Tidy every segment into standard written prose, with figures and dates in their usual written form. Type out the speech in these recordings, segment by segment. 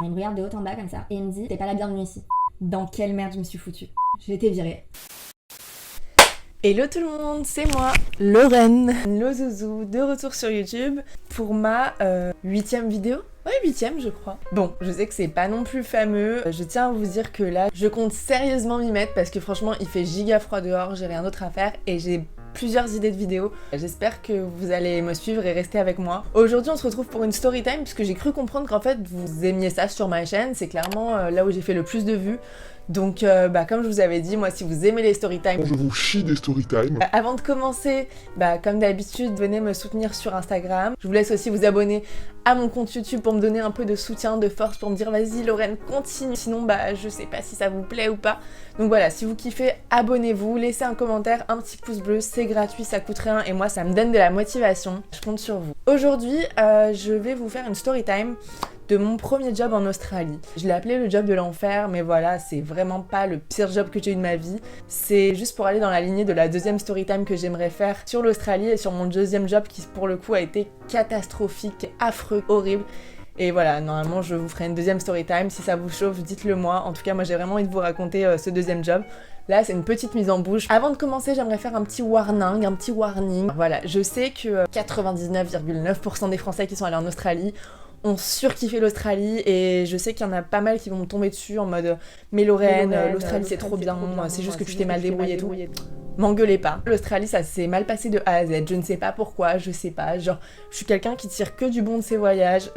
Il me regarde de haut en bas comme ça et il me dit t'es pas la bienvenue ici. Dans quelle merde je me suis foutue? J'ai été virée. Hello tout le monde, c'est moi, Lorraine, Lozouzou, de retour sur YouTube pour ma 8e vidéo. Ouais, 8e je crois. Bon, je sais que c'est pas non plus fameux, je tiens à vous dire que là, je compte sérieusement m'y mettre parce que franchement, il fait giga froid dehors, j'ai rien d'autre à faire et j'ai plusieurs idées de vidéos. J'espère que vous allez me suivre et rester avec moi. Aujourd'hui, on se retrouve pour une story time puisque j'ai cru comprendre qu'en fait, vous aimiez ça sur ma chaîne, c'est clairement là où j'ai fait le plus de vues. Donc, comme je vous avais dit, moi, si vous aimez les storytime, je vous chie des storytime. Avant de commencer, comme d'habitude, venez me soutenir sur Instagram. Je vous laisse aussi vous abonner à mon compte YouTube pour me donner un peu de soutien, de force, pour me dire vas-y Lorraine, continue. Sinon, je sais pas si ça vous plaît ou pas. Donc voilà, si vous kiffez, abonnez-vous, laissez un commentaire, un petit pouce bleu, c'est gratuit, ça coûte rien et moi, ça me donne de la motivation. Je compte sur vous. Aujourd'hui, je vais vous faire une storytime de mon premier job en Australie. Je l'ai appelé le job de l'enfer, mais voilà, c'est vraiment pas le pire job que j'ai eu de ma vie. C'est juste pour aller dans la lignée de la deuxième storytime que j'aimerais faire sur l'Australie et sur mon deuxième job qui pour le coup a été catastrophique, affreux, horrible. Et voilà, normalement je vous ferai une deuxième storytime, si ça vous chauffe, dites-le moi. En tout cas, moi j'ai vraiment envie de vous raconter ce deuxième job. Là, c'est une petite mise en bouche. Avant de commencer, j'aimerais faire un petit warning. Voilà, je sais que 99,9% des Français qui sont allés en Australie ont surkiffé l'Australie et je sais qu'il y en a pas mal qui vont me tomber dessus en mode mais Lorraine, l'Australie c'est trop bien, c'est juste que tu t'es mal débrouillée et tout. M'engueulez pas. L'Australie, ça s'est mal passé de A à Z. Je ne sais pas pourquoi, je sais pas. Genre, je suis quelqu'un qui tire que du bon de ses voyages.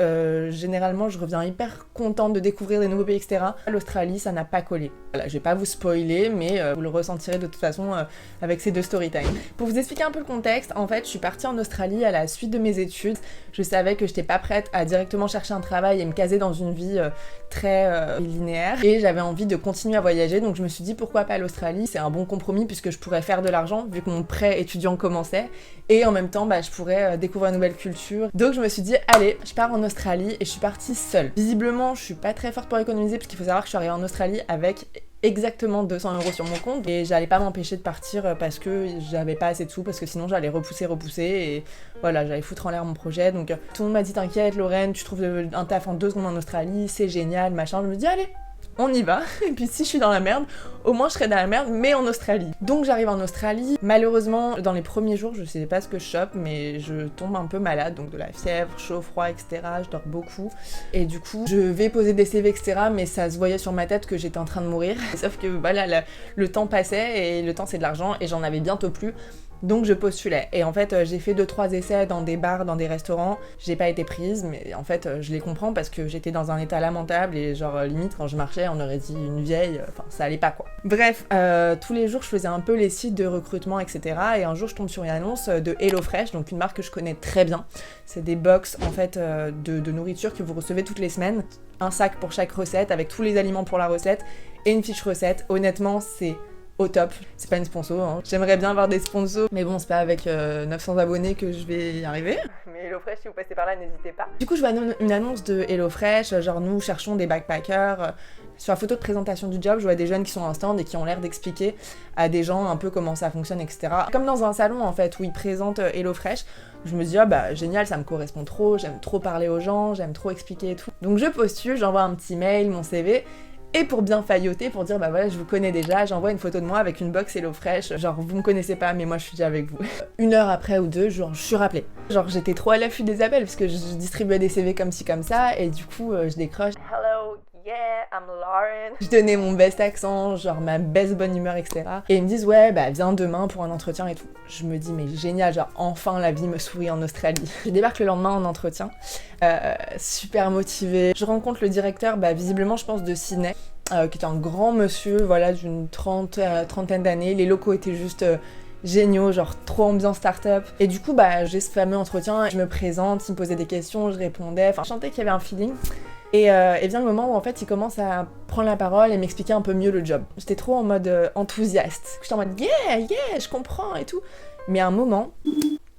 Généralement, je reviens hyper contente de découvrir des nouveaux pays, etc. L'Australie, ça n'a pas collé. Voilà, je vais pas vous spoiler, mais vous le ressentirez de toute façon avec ces deux storytime. Pour vous expliquer un peu le contexte, en fait, je suis partie en Australie à la suite de mes études. Je savais que j'étais pas prête à directement chercher un travail et me caser dans une vie très linéaire. Et j'avais envie de continuer à voyager, donc je me suis dit pourquoi pas l'Australie. C'est un bon compromis puisque je pourrais faire de l'argent vu que mon prêt étudiant commençait et en même temps je pourrais découvrir une nouvelle culture. Donc je me suis dit allez, je pars en Australie et je suis partie seule. Visiblement je suis pas très forte pour économiser parce qu'il faut savoir que je suis arrivée en Australie avec exactement 200 € sur mon compte et j'allais pas m'empêcher de partir parce que j'avais pas assez de sous, parce que sinon j'allais repousser et voilà, j'allais foutre en l'air mon projet. Donc tout le monde m'a dit t'inquiète Lorraine, tu trouves un taf en 2 secondes en Australie, c'est génial machin. Je me dis allez, on y va, et puis si je suis dans la merde, au moins je serai dans la merde, mais en Australie. Donc j'arrive en Australie, malheureusement, dans les premiers jours, je sais pas ce que je chope, mais je tombe un peu malade, donc de la fièvre, chaud, froid, etc. Je dors beaucoup, et du coup, je vais poser des CV, etc., mais ça se voyait sur ma tête que j'étais en train de mourir. Sauf que voilà, le temps passait, et le temps c'est de l'argent, et j'en avais bientôt plus. Donc je postulais et en fait j'ai fait 2-3 essais dans des bars, dans des restaurants, j'ai pas été prise mais en fait je les comprends parce que j'étais dans un état lamentable et genre limite quand je marchais on aurait dit une vieille, enfin ça allait pas quoi. Bref, tous les jours je faisais un peu les sites de recrutement etc. et un jour je tombe sur une annonce de HelloFresh, donc une marque que je connais très bien. C'est des box en fait de nourriture que vous recevez toutes les semaines, un sac pour chaque recette avec tous les aliments pour la recette et une fiche recette. Honnêtement c'est au top, c'est pas une sponsor, hein. J'aimerais bien avoir des sponsors, mais bon, c'est pas avec 900 abonnés que je vais y arriver. Mais HelloFresh, si vous passez par là, n'hésitez pas. Du coup, je vois une annonce de HelloFresh, genre nous cherchons des backpackers. Sur la photo de présentation du job, je vois des jeunes qui sont en stand et qui ont l'air d'expliquer à des gens un peu comment ça fonctionne, etc. Comme dans un salon, en fait, où ils présentent HelloFresh, je me dis, génial, ça me correspond trop, j'aime trop parler aux gens, j'aime trop expliquer et tout. Donc je postule, j'envoie un petit mail, mon CV, et pour bien failloter, pour dire voilà je vous connais déjà, j'envoie une photo de moi avec une box HelloFresh, genre vous me connaissez pas mais moi je suis déjà avec vous. 1 heure après ou 2, genre je suis rappelée. Genre j'étais trop à l'affût des appels parce que je distribuais des CV comme ci comme ça et du coup je décroche. Hello, yeah, I'm Lauren. Je donnais mon best accent, genre ma best bonne humeur, etc. Et ils me disent ouais viens demain pour un entretien et tout. Je me dis mais génial, genre enfin la vie me sourit en Australie. Je débarque le lendemain en entretien, super motivée. Je rencontre le directeur, visiblement je pense de Sydney. Qui était un grand monsieur, voilà, d'une trentaine d'années. Les locaux étaient juste géniaux, genre trop ambiance start-up. Et du coup, j'ai ce fameux entretien, je me présente, il me posait des questions, je répondais, enfin, je sentais qu'il y avait un feeling. Et vient le moment où en fait il commence à prendre la parole et m'expliquer un peu mieux le job. J'étais trop en mode enthousiaste. J'étais en mode yeah, je comprends et tout. Mais à un moment,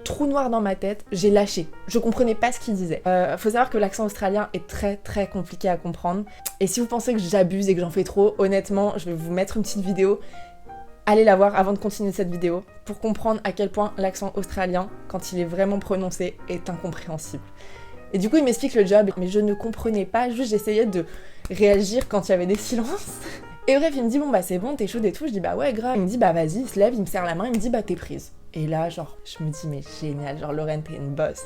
trou noir dans ma tête, j'ai lâché. Je comprenais pas ce qu'il disait. Faut savoir que l'accent australien est très très compliqué à comprendre. Et si vous pensez que j'abuse et que j'en fais trop, honnêtement, je vais vous mettre une petite vidéo. Allez la voir avant de continuer cette vidéo pour comprendre à quel point l'accent australien, quand il est vraiment prononcé, est incompréhensible. Et du coup, il m'explique le job, mais je ne comprenais pas, juste j'essayais de réagir quand il y avait des silences. Et bref, il me dit, bon bah c'est bon, t'es chaude et tout. Je dis, bah ouais, grave. Il me dit, bah vas-y, il se lève, il me serre la main, il me dit, bah t'es prise. Et là, genre, je me dis, mais génial, genre Lorraine, t'es une boss.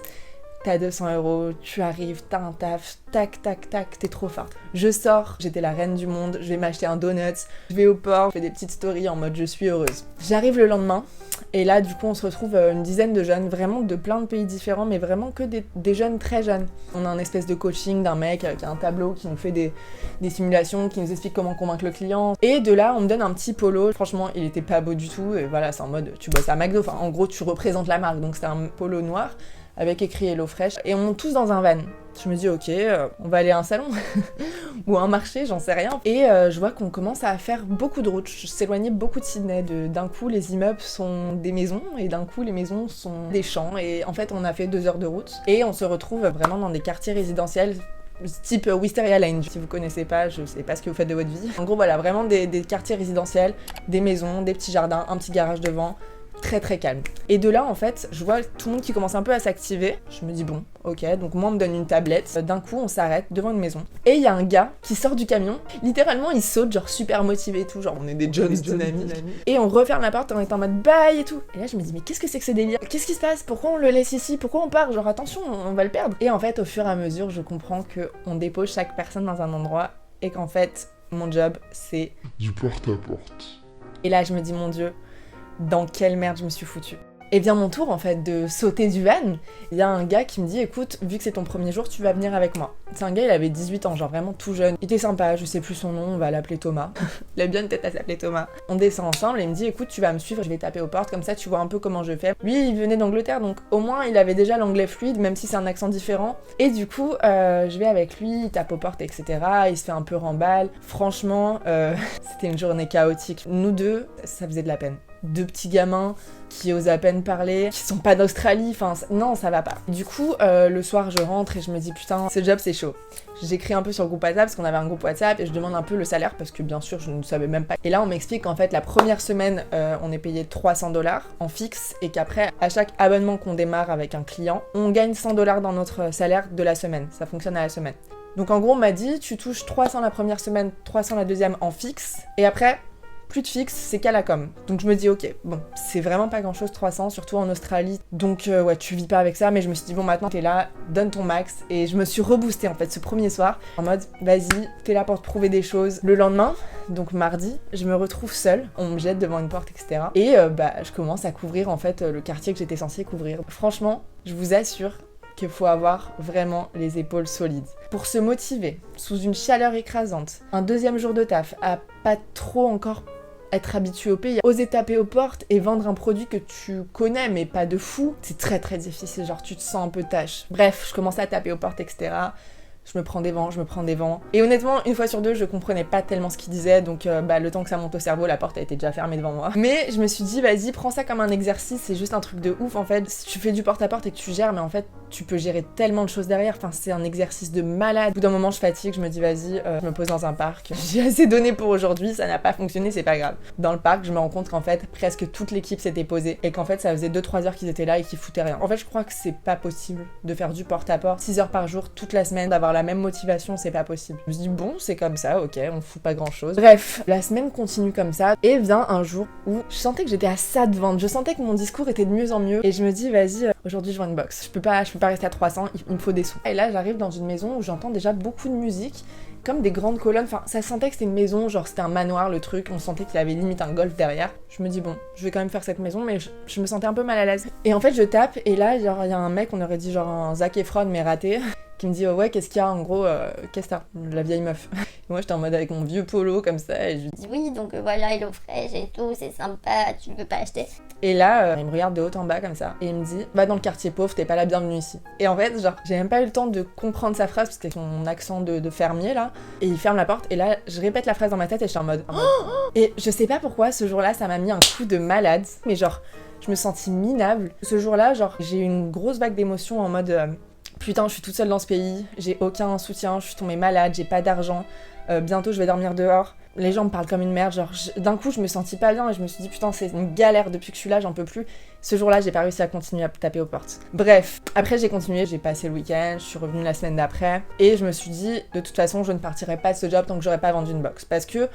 T'as 200 €, tu arrives, t'as un taf, tac, tac, tac, t'es trop forte. Je sors, j'étais la reine du monde, je vais m'acheter un donut, je vais au port, je fais des petites stories en mode je suis heureuse. J'arrive le lendemain, et là, du coup, on se retrouve une dizaine de jeunes, vraiment de plein de pays différents, mais vraiment que des jeunes très jeunes. On a un espèce de coaching d'un mec qui a un tableau, qui nous fait des simulations, qui nous explique comment convaincre le client. Et de là, on me donne un petit polo. Franchement, il était pas beau du tout, et voilà, c'est en mode tu bosses à McDo, enfin, en gros, tu représentes la marque, donc c'est un polo noir avec écrit Hello Fresh, et on monte tous dans un van. Je me dis ok, on va aller à un salon ou à un marché, j'en sais rien. Et je vois qu'on commence à faire beaucoup de routes, s'éloigner beaucoup de Sydney. D'un coup, les immeubles sont des maisons, et d'un coup, les maisons sont des champs. Et en fait, on a fait 2 heures de route, et on se retrouve vraiment dans des quartiers résidentiels type Wisteria Lane. Si vous connaissez pas, je sais pas ce que vous faites de votre vie. En gros, voilà, vraiment des quartiers résidentiels, des maisons, des petits jardins, un petit garage devant. Très très calme. Et de là, en fait, je vois tout le monde qui commence un peu à s'activer. Je me dis bon, ok, donc moi on me donne une tablette. D'un coup, on s'arrête devant une maison. Et il y a un gars qui sort du camion. Littéralement, il saute, genre super motivé et tout. Genre, on est des Jones dynamiques. Et on referme la porte, on est en mode bye et tout. Et là, je me dis, mais qu'est-ce que c'est que ce délire? Qu'est-ce qui se passe? Pourquoi on le laisse ici? Pourquoi on part? Genre, attention, on va le perdre. Et en fait, au fur et à mesure, je comprends qu'on dépose chaque personne dans un endroit. Et qu'en fait, mon job, c'est du porte-à-porte. Et là, je me dis, mon Dieu, dans quelle merde je me suis foutue. Et vient mon tour en fait de sauter du van. Il y a un gars qui me dit écoute, vu que c'est ton premier jour, tu vas venir avec moi. C'est un gars, il avait 18 ans, genre vraiment tout jeune. Il était sympa, je sais plus son nom, on va l'appeler Thomas. Il a bien une tête à s'appeler Thomas. On descend ensemble et il me dit écoute, tu vas me suivre, je vais taper aux portes, comme ça tu vois un peu comment je fais. Lui, il venait d'Angleterre, donc au moins il avait déjà l'anglais fluide, même si c'est un accent différent. Et du coup, je vais avec lui, il tape aux portes, etc. Il se fait un peu remballe. Franchement, c'était une journée chaotique. Nous deux, ça faisait de la peine. 2 petits gamins qui osent à peine parler, qui sont pas d'Australie, enfin non, ça va pas. Du coup, le soir, je rentre et je me dis putain, ce job c'est chaud. J'écris un peu sur le groupe WhatsApp parce qu'on avait un groupe WhatsApp et je demande un peu le salaire parce que bien sûr je ne savais même pas. Et là on m'explique qu'en fait la première semaine on est payé 300 $ en fixe et qu'après à chaque abonnement qu'on démarre avec un client, on gagne 100 $ dans notre salaire de la semaine. Ça fonctionne à la semaine. Donc en gros on m'a dit tu touches 300 la première semaine, 300 la deuxième en fixe et après plus de fixe, c'est qu'à la com. Donc je me dis ok, bon, c'est vraiment pas grand chose 300, surtout en Australie. Donc ouais, tu vis pas avec ça, mais je me suis dit bon maintenant t'es là, donne ton max. Et je me suis reboostée en fait ce premier soir, en mode vas-y, t'es là pour te prouver des choses. Le lendemain, donc mardi, je me retrouve seule, on me jette devant une porte, etc. Et je commence à couvrir en fait le quartier que j'étais censée couvrir. Franchement, je vous assure qu'il faut avoir vraiment les épaules solides. Pour se motiver, sous une chaleur écrasante, un deuxième jour de taf, à pas trop encore être habitué au pays, oser taper aux portes et vendre un produit que tu connais mais pas de fou, c'est très très difficile, genre tu te sens un peu tâche. Bref, je commençais à taper aux portes, etc. Je me prends des vents. Et honnêtement, une fois sur deux, je comprenais pas tellement ce qu'il disait, donc le temps que ça monte au cerveau, la porte a été déjà fermée devant moi. Mais je me suis dit, vas-y, prends ça comme un exercice, c'est juste un truc de ouf en fait. Si tu fais du porte-à-porte et que tu gères, mais en fait, tu peux gérer tellement de choses derrière, enfin c'est un exercice de malade. Au bout d'un moment, je fatigue, je me dis, vas-y, je me pose dans un parc. J'ai assez donné pour aujourd'hui, ça n'a pas fonctionné, c'est pas grave. Dans le parc, je me rends compte qu'en fait, presque toute l'équipe s'était posée, et qu'en fait, ça faisait 2-3 heures qu'ils étaient là et qu'ils foutaient rien. En fait, je crois que c'est pas possible de faire du porte-à-porte 6 heures par jour, toute la semaine, d'avoir la même motivation, c'est pas possible. Je me dis bon, c'est comme ça, ok, on fout pas grand chose. Bref, la semaine continue comme ça, et vient un jour où je sentais que j'étais à ça de vendre, je sentais que mon discours était de mieux en mieux, et je me dis vas-y, aujourd'hui je vends une box, je peux pas rester à 300, il me faut des sous. Et là j'arrive dans une maison où j'entends déjà beaucoup de musique, comme des grandes colonnes, enfin ça sentait que c'était une maison, genre c'était un manoir le truc, on sentait qu'il y avait limite un golf derrière. Je me dis bon, je vais quand même faire cette maison, mais je me sentais un peu mal à l'aise. Et en fait je tape, et là genre il y a un mec, on aurait dit genre un Zac Efron mais raté, qui me dit oh ouais qu'est-ce qu'il y a en gros, qu'est-ce que t'as, la vieille meuf. Et moi j'étais en mode avec mon vieux polo comme ça, et je lui dis Oui, donc voilà, Hello Fresh et tout, c'est sympa, tu veux pas acheter? Et là, il me regarde de haut en bas comme ça, et il me dit va dans le quartier pauvre, t'es pas la bienvenue ici. Et en fait, genre, j'ai même pas eu le temps de comprendre sa phrase, parce que c'était son accent de fermier là, et il ferme la porte, et là, je répète la phrase dans ma tête, et je suis en mode. Et je sais pas pourquoi, ce jour-là, ça m'a mis un coup de malade, mais genre, je me sentis minable. Ce jour-là, genre, j'ai eu une grosse vague d'émotions en mode. putain, je suis toute seule dans ce pays, j'ai aucun soutien, je suis tombée malade, j'ai pas d'argent, bientôt je vais dormir dehors. Les gens me parlent comme une merde, genre d'un coup je me sentis pas bien et je me suis dit putain c'est une galère depuis que je suis là, j'en peux plus. Ce jour-là j'ai pas réussi à continuer à taper aux portes. Bref, après j'ai continué, j'ai passé le week-end, je suis revenue la semaine d'après et je me suis dit de toute façon je ne partirai pas de ce job tant que j'aurais pas vendu une box. Parce que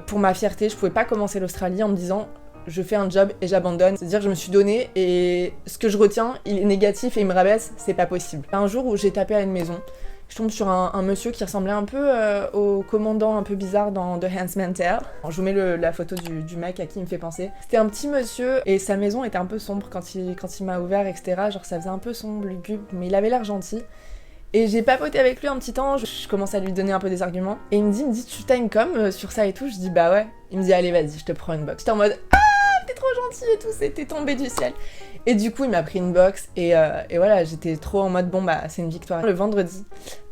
pour ma fierté, je pouvais pas commencer l'Australie en me disant je fais un job et j'abandonne. C'est-à-dire je me suis donnée et ce que je retiens il est négatif et il me rabaisse, c'est pas possible. Un jour où j'ai tapé à une maison, je tombe sur un monsieur qui ressemblait un peu au commandant un peu bizarre dans The Handmaid's Tale. Je vous mets la photo du mec à qui il me fait penser. C'était un petit monsieur et sa maison était un peu sombre quand il m'a ouvert, etc. Genre ça faisait un peu sombre, lugubre, mais il avait l'air gentil. Et j'ai papoté avec lui un petit temps, je commence à lui donner un peu des arguments. Et il me dit tu t'as une com sur ça et tout? Je dis bah ouais. Il me dit allez vas-y, je te prends une box. J'étais en mode t'es trop gentil et tout, c'était tombé du ciel. Et du coup, il m'a pris une box et voilà, j'étais trop en mode bon bah c'est une victoire. Le vendredi,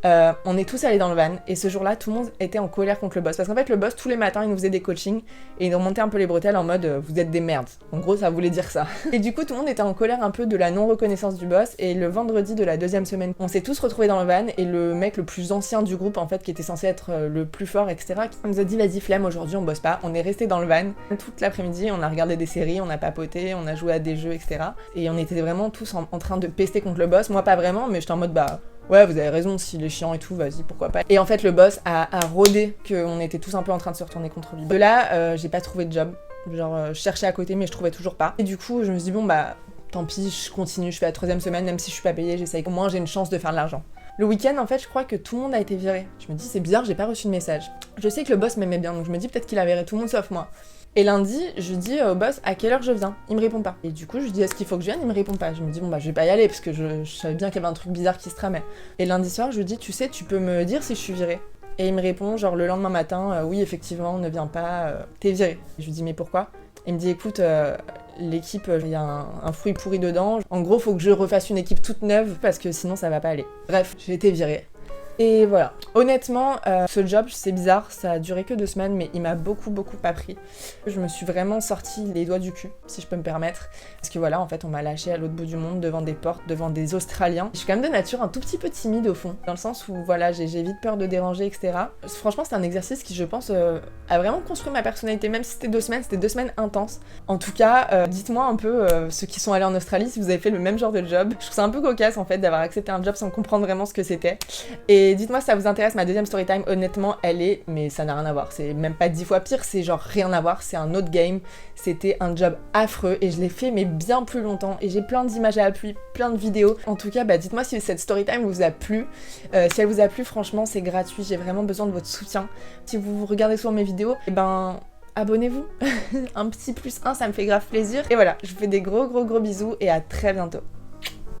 on est tous allés dans le van et ce jour-là, tout le monde était en colère contre le boss. Parce qu'en fait, le boss, tous les matins, il nous faisait des coachings et il nous remontait un peu les bretelles en mode vous êtes des merdes. En gros, ça voulait dire ça. Et du coup, tout le monde était en colère un peu de la non-reconnaissance du boss. Et le vendredi de la deuxième semaine, on s'est tous retrouvés dans le van et le mec le plus ancien du groupe, en fait, qui était censé être le plus fort, etc., il nous a dit vas-y flemme, aujourd'hui on bosse pas. On est resté dans le van toute l'après-midi, on a regardé des séries, on a papoté, on a joué à des jeux, etc. Et on était vraiment tous en train de pester contre le boss. Moi pas vraiment, mais j'étais en mode bah ouais vous avez raison, s'il est chiant et tout, vas-y pourquoi pas. Et en fait le boss a rodé qu'on était tous un peu en train de se retourner contre lui. De là j'ai pas trouvé de job, genre je cherchais à côté mais je trouvais toujours pas. Et du coup je me suis dit bon bah tant pis, je continue, je fais la 3e semaine, même si je suis pas payée, j'essaye, au moins j'ai une chance de faire de l'argent. Le week-end, en fait, je crois que tout le monde a été viré. Je me dis, c'est bizarre, j'ai pas reçu de message. Je sais que le boss m'aimait bien, donc je me dis peut-être qu'il a viré tout le monde sauf moi. Et lundi, je dis au boss à quelle heure je viens. Il me répond pas. Et du coup, je lui dis est-ce qu'il faut que je vienne? Il me répond pas. Je me dis bon bah je vais pas y aller parce que je savais bien qu'il y avait un truc bizarre qui se tramait. Et lundi soir, je lui dis tu sais, tu peux me dire si je suis virée. Et il me répond genre le lendemain matin, oui effectivement, ne viens pas, t'es virée. Je lui dis mais pourquoi? Il me dit écoute, l'équipe, il y a un fruit pourri dedans. En gros, faut que je refasse une équipe toute neuve parce que sinon ça va pas aller. Bref, j'ai été virée. Et voilà. Honnêtement, ce job, c'est bizarre, ça a duré que 2 semaines, mais il m'a beaucoup appris. Je me suis vraiment sorti les doigts du cul, si je peux me permettre. Parce que voilà, en fait, on m'a lâché à l'autre bout du monde, devant des portes, devant des Australiens. Je suis quand même de nature un tout petit peu timide au fond, dans le sens où voilà, j'ai vite peur de déranger, etc. Franchement, c'est un exercice qui, je pense, a vraiment construit ma personnalité, même si c'était 2 semaines, c'était 2 semaines intenses. En tout cas, dites-moi un peu, ceux qui sont allés en Australie, si vous avez fait le même genre de job. Je trouve ça un peu cocasse, en fait, d'avoir accepté un job sans comprendre vraiment ce que c'était. Et dites-moi si ça vous intéresse, ma deuxième story time, honnêtement, elle est, mais ça n'a rien à voir, c'est même pas 10 fois pire, c'est genre rien à voir, c'est un autre game, c'était un job affreux et je l'ai fait mais bien plus longtemps et j'ai plein d'images à l'appui, plein de vidéos. En tout cas, bah dites-moi si cette story time vous a plu, si elle vous a plu, franchement c'est gratuit, j'ai vraiment besoin de votre soutien. Si vous regardez souvent mes vidéos, et ben abonnez-vous, un petit +1, ça me fait grave plaisir. Et voilà, je vous fais des gros bisous et à très bientôt.